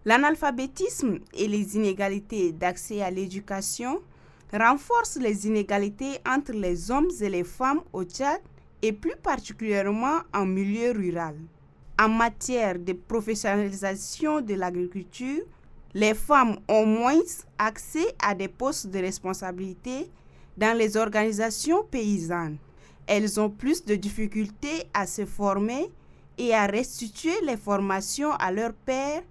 L'analphabétisme et les inégalités d'accès à l'éducation renforcent les inégalités entre les hommes et les femmes au Tchad et plus particulièrement en milieu rural. En matière de professionnalisation de l'agriculture, les femmes ont moins accès à des postes de responsabilité dans les organisations paysannes. Elles ont plus de difficultés à se former et à restituer les formations à leurs pairs,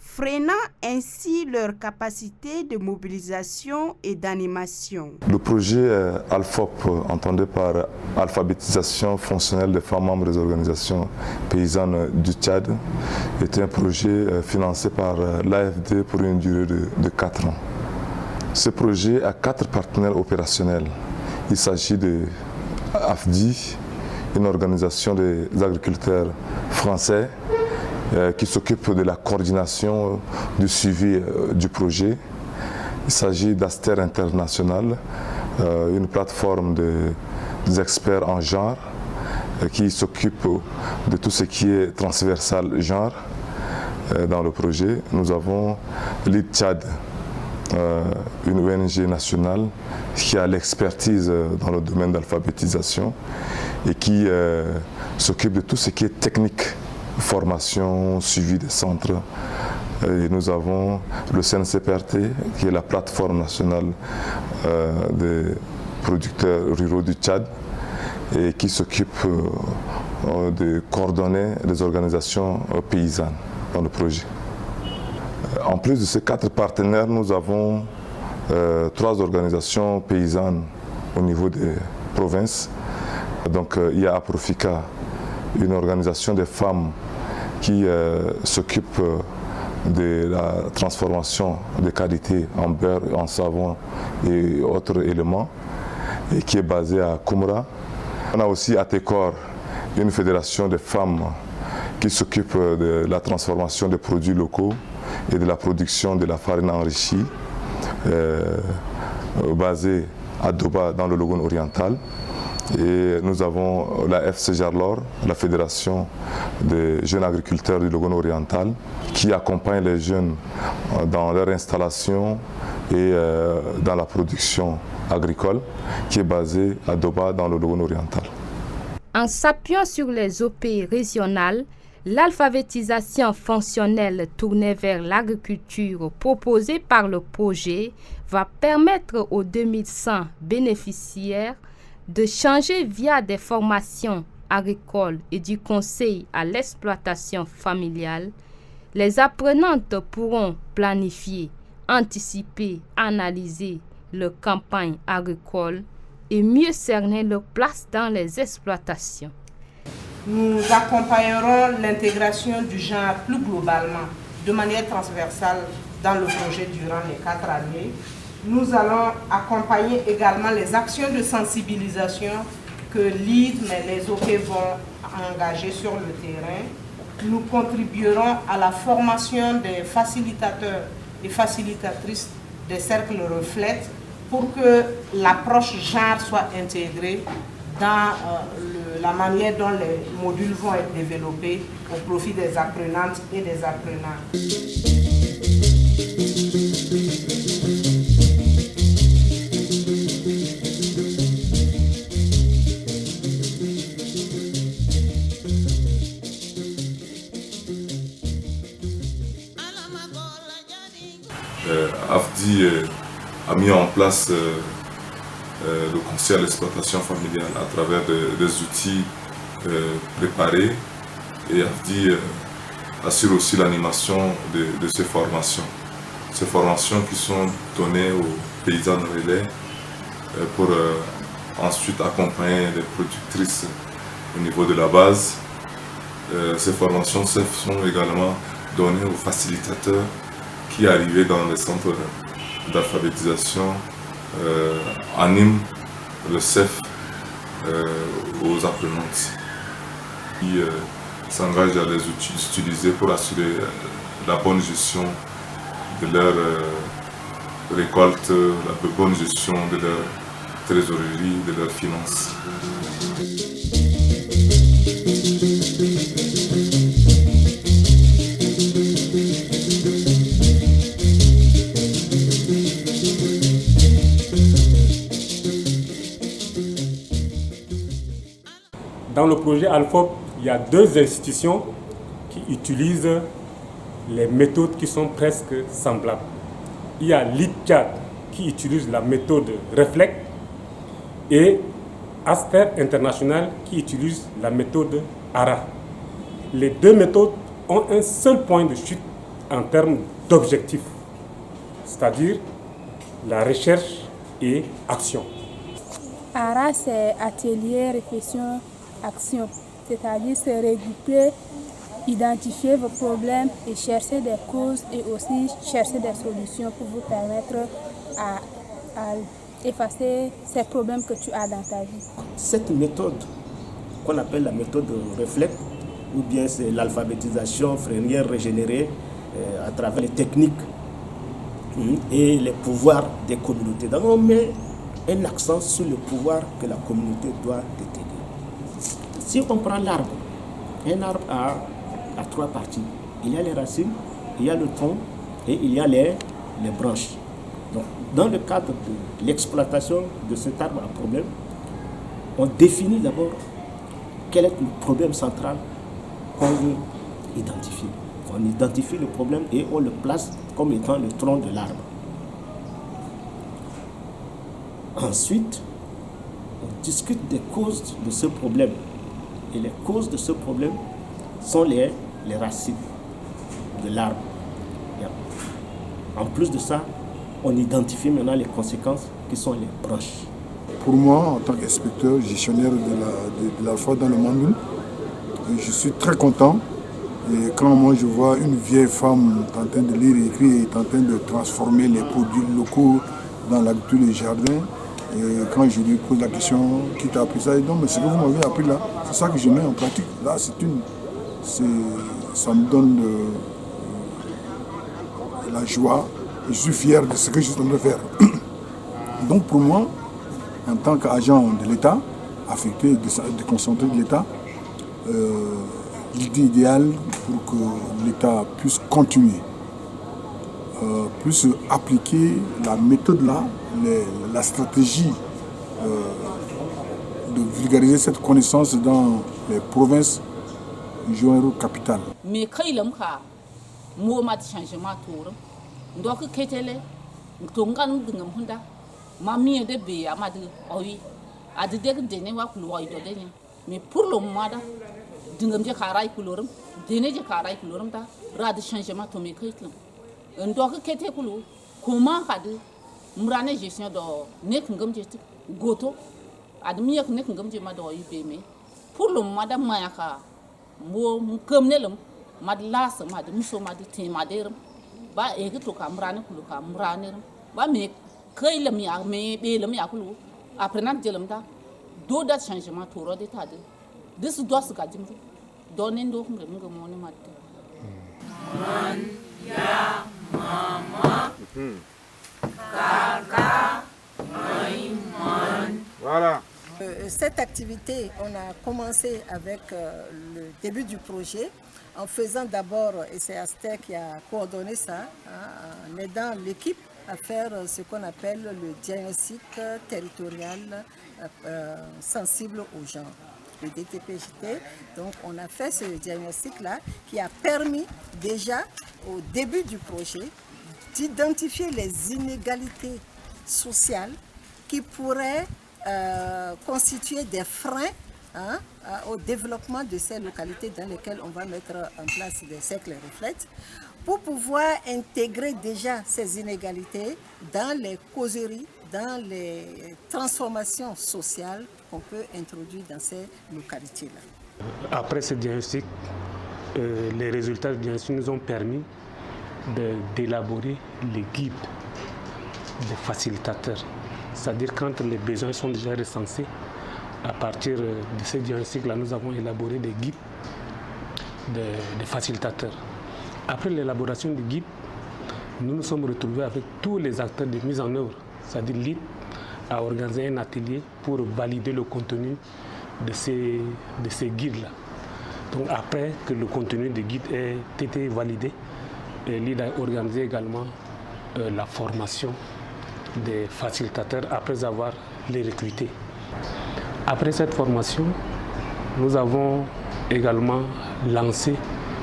freinant ainsi leur capacité de mobilisation et d'animation. Le projet ALFOP, entendu par alphabétisation fonctionnelle des femmes membres des organisations paysannes du Tchad, est un projet financé par l'AFD pour une durée de 4 ans. Ce projet a 4 partenaires opérationnels. Il s'agit de AFDI, une organisation des agriculteurs français, qui s'occupe de la coordination du suivi du projet. Il s'agit d'Aster International, une plateforme des experts en genre qui s'occupe de tout ce qui est transversal genre dans le projet. Nous avons Lead Tchad, une ONG nationale qui a l'expertise dans le domaine d'alphabétisation et qui s'occupe de tout ce qui est technique, formation, suivi des centres. Et nous avons le CNCPRT, qui est la plateforme nationale des producteurs ruraux du Tchad et qui s'occupe de coordonner les organisations paysannes dans le projet. En plus de ces 4 partenaires, nous avons 3 organisations paysannes au niveau des provinces. Donc il y a Aprofika, une organisation des femmes qui s'occupe de la transformation des qualités en beurre, en savon et autres éléments, et qui est basée à Koumra. On a aussi Atekor, une fédération de femmes qui s'occupe de la transformation des produits locaux et de la production de la farine enrichie, basée à Doba dans le Logone oriental. Et nous avons la FC Jarlor, la fédération des jeunes agriculteurs du Logone oriental, qui accompagne les jeunes dans leur installation et dans la production agricole, qui est basée à Doba dans le Logone oriental. En s'appuyant sur les OP régionales, l'alphabétisation fonctionnelle tournée vers l'agriculture proposée par le projet va permettre aux 2100 bénéficiaires de changer via des formations agricoles et du conseil à l'exploitation familiale. Les apprenantes pourront planifier, anticiper, analyser leur campagne agricole et mieux cerner leur place dans les exploitations. Nous accompagnerons l'intégration du genre plus globalement, de manière transversale dans le projet durant les 4 années. Nous allons accompagner également les actions de sensibilisation que l'ID, mais les OP vont engager sur le terrain. Nous contribuerons à la formation des facilitateurs et facilitatrices des cercles reflètes pour que l'approche genre soit intégrée dans la manière dont les modules vont être développés au profit des apprenantes et des apprenants. AFDI a mis en place le conseil à l'exploitation familiale à travers des outils préparés, et AFDI assure aussi l'animation de ces formations. Ces formations qui sont données aux paysans relais pour ensuite accompagner les productrices au niveau de la base. Ces formations sont également données aux facilitateurs qui arrivaient dans les centres d'alphabétisation, animent le CEF aux apprenantes qui s'engagent à les utiliser pour assurer la bonne gestion de leur récolte, la bonne gestion de leur trésorerie, de leurs finances. Dans le projet ALFOP, il y a 2 institutions qui utilisent les méthodes qui sont presque semblables. Il y a l'ITCHAD qui utilise la méthode Reflect et Aster International qui utilise la méthode ARA. Les 2 méthodes ont un seul point de chute en termes d'objectifs, c'est-à-dire la recherche et action. ARA, c'est atelier, réflexion, action, c'est-à-dire se regrouper, identifier vos problèmes et chercher des causes et aussi chercher des solutions pour vous permettre à effacer ces problèmes que tu as dans ta vie. Cette méthode qu'on appelle la méthode Reflect, ou bien c'est l'alphabétisation frénière régénérée à travers les techniques et les pouvoirs des communautés. Donc on met un accent sur le pouvoir que la communauté doit détenir. Si on prend l'arbre, un arbre a 3 parties. Il y a les racines, il y a le tronc et il y a les branches. Donc, dans le cadre de l'exploitation de cet arbre à problème, on définit d'abord quel est le problème central qu'on veut identifier. On identifie le problème et on le place comme étant le tronc de l'arbre. Ensuite, on discute des causes de ce problème. Et les causes de ce problème sont les racines de l'arbre. En plus de ça, on identifie maintenant les conséquences qui sont les branches. Pour moi, en tant qu'inspecteur gestionnaire de l'alpha dans le Mandoul, je suis très content. Et quand moi je vois une vieille femme en train de lire et écrire et en train de transformer les produits locaux dans l'agriculture des jardins, et quand je lui pose la question, qui t'a appris ça? Il dit non, mais ce que vous m'avez appris là, c'est ça que je mets en pratique. Là, ça me donne la joie. Je suis fier de ce que je suis en train de faire. Donc pour moi, en tant qu'agent de l'État, affecté, déconcentré de l'État, l'idée idéale pour que l'État puisse continuer, puisse appliquer la méthode là, la stratégie de vulgariser cette connaissance dans les provinces régionales capitales. Mais quand il a un changement, donc ketele tongan dingam hunda mami de be amade oyi ade dene wa kulo oyi do dene mais pour le moment da dingam je karay kulorum dene je karay kulorum da rad changement to me kaitlum donc kete kulo comment hade murane gestion do nek ngam je goto ade mi yak nek ngam je ma do oyi be me pour le moment da mayaka mo kemnelum mad las mad muso mad temaderum ba eke to kamrane kulu kamrane ba me kay lam ya me be lam ya kulu après nak jelam da do dat changement to ro de tade this dos ka jimdu donen do kumre mu ngamoni matte man ya mama kaka man. Voilà. Cette activité, on a commencé avec le début du projet en faisant d'abord, et c'est Aster qui a coordonné ça, en aidant l'équipe à faire ce qu'on appelle le diagnostic territorial sensible aux gens, le DTPJT. Donc on a fait ce diagnostic-là qui a permis déjà au début du projet d'identifier les inégalités sociales qui pourraient constituer des freins au développement de ces localités dans lesquelles on va mettre en place des cercles reflets pour pouvoir intégrer déjà ces inégalités dans les causeries, dans les transformations sociales qu'on peut introduire dans ces localités-là. Après ce diagnostic, les résultats du diagnostic nous ont permis d'élaborer les guides des facilitateurs. C'est-à-dire quand les besoins sont déjà recensés, à partir de ce diagnostic-là, nous avons élaboré des guides des facilitateurs. Après l'élaboration du guide, nous nous sommes retrouvés avec tous les acteurs de mise en œuvre, c'est-à-dire l'IT a organisé un atelier pour valider le contenu de ces guides-là. Donc après que le contenu des guides ait été validé, l'IT a organisé également la formation des facilitateurs après avoir les recrutés. Après cette formation, nous avons également lancé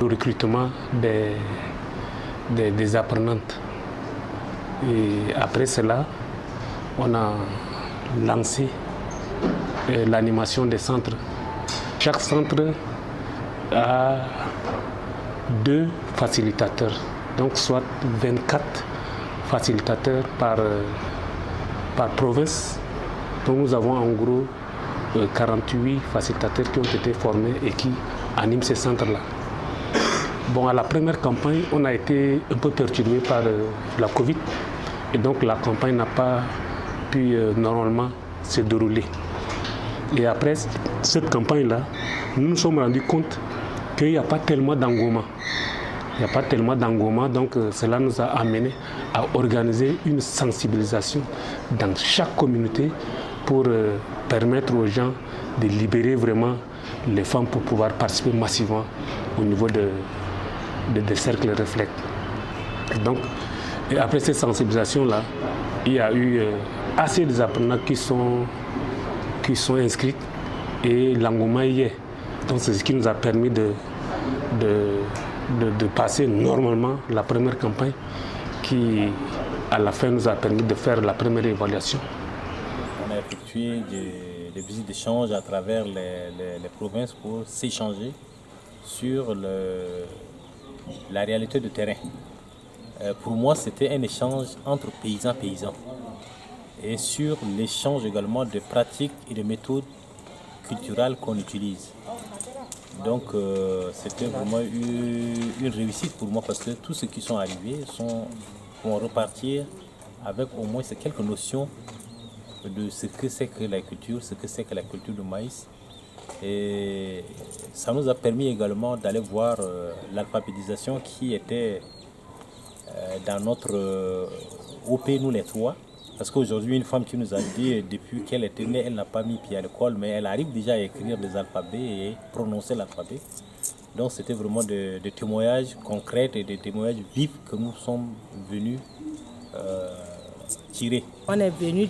le recrutement des apprenantes. Et après cela, on a lancé l'animation des centres. Chaque centre a 2 facilitateurs, donc soit 24 facilitateurs par province. Donc nous avons en gros 48 facilitateurs qui ont été formés et qui animent ces centres-là. Bon, à la première campagne, on a été un peu perturbé par la Covid et donc la campagne n'a pas pu normalement se dérouler. Et après cette campagne-là, nous nous sommes rendus compte qu'il n'y a pas tellement d'engouement. Il n'y a pas tellement d'engouement, donc cela nous a amené à organiser une sensibilisation dans chaque communauté pour permettre aux gens de libérer vraiment les femmes pour pouvoir participer massivement au niveau des cercles réflexes. Donc, et après cette sensibilisation-là, il y a eu assez d'apprenants qui sont inscrits et l'engouement y est. Donc c'est ce qui nous a permis de passer normalement la première campagne qui, à la fin, nous a permis de faire la première évaluation. On a effectué des visites d'échange à travers les provinces pour s'échanger sur la réalité de terrain. Pour moi, c'était un échange entre paysans et sur l'échange également de pratiques et de méthodes culturelles qu'on utilise. Donc c'était vraiment une réussite pour moi parce que tous ceux qui sont arrivés vont repartir avec au moins ces quelques notions de ce que c'est que la culture, ce que c'est que la culture du maïs. Et ça nous a permis également d'aller voir l'alphabétisation qui était dans notre OP, nous les 3. Parce qu'aujourd'hui, une femme qui nous a dit depuis qu'elle était née, elle n'a pas mis pied à l'école, mais elle arrive déjà à écrire des alphabets et prononcer l'alphabet. Donc c'était vraiment des témoignages concrets et des témoignages vifs que nous sommes venus tirer. On est venus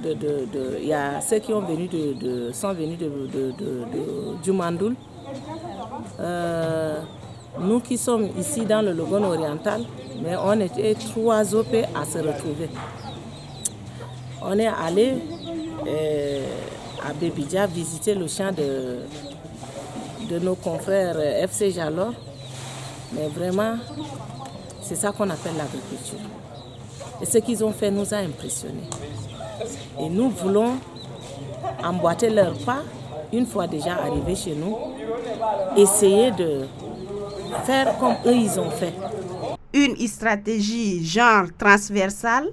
il y a ceux qui sont venus du Mandoul. Nous qui sommes ici dans le Logone oriental, mais on était 3 OP à se retrouver. On est allé à Bébidja visiter le champ de nos confrères FC Jalor. Mais vraiment, c'est ça qu'on appelle l'agriculture. Et ce qu'ils ont fait nous a impressionnés. Et nous voulons emboîter leur pas, une fois déjà arrivés chez nous, essayer de faire comme eux ils ont fait. Une stratégie genre transversale,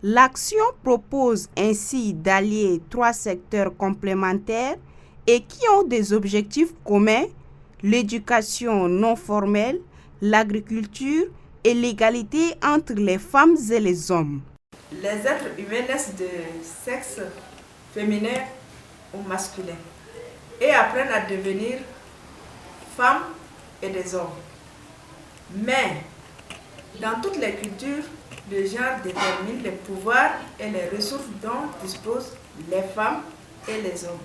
l'action propose ainsi d'allier 3 secteurs complémentaires et qui ont des objectifs communs, l'éducation non formelle, l'agriculture et l'égalité entre les femmes et les hommes. Les êtres humains naissent de sexe féminin ou masculin et apprennent à devenir femmes et des hommes. Mais dans toutes les cultures, le genre détermine les pouvoirs et les ressources dont disposent les femmes et les hommes.